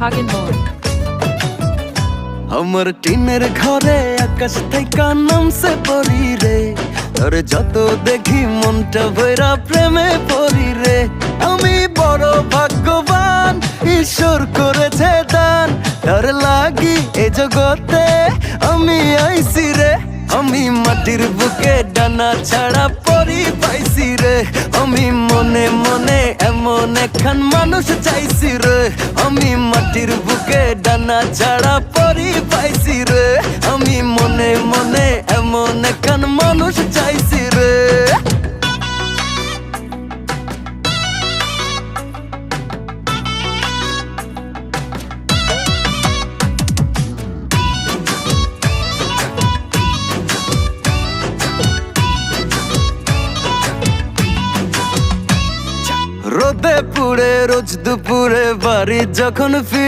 Hagen Moore. আমার টিনের ঘরে আকাশ থেকে নামছে পরি রে, তোর যত দেখি মনটা ভৈরা প্রেমে পড়ি রে। আমি বড় ভাগ্যবান, ঈশ্বর করেছে দান, তার লাগি এ জগতে আমি আইছি রে। আমি মাটির বুকে ডানা ছাড়া পরি পাইছি রে, আমি মনে মনে এমন একখান মানুষ চাইছি রে। আমি মাটির বুকে ডানা ছাড়া পরি পাইছি রে, আমি মনে মনে এমন একখান মানুষ চাইছি রে। রোদে পুড়ে রোজ দুপুরে বাড়ি যখন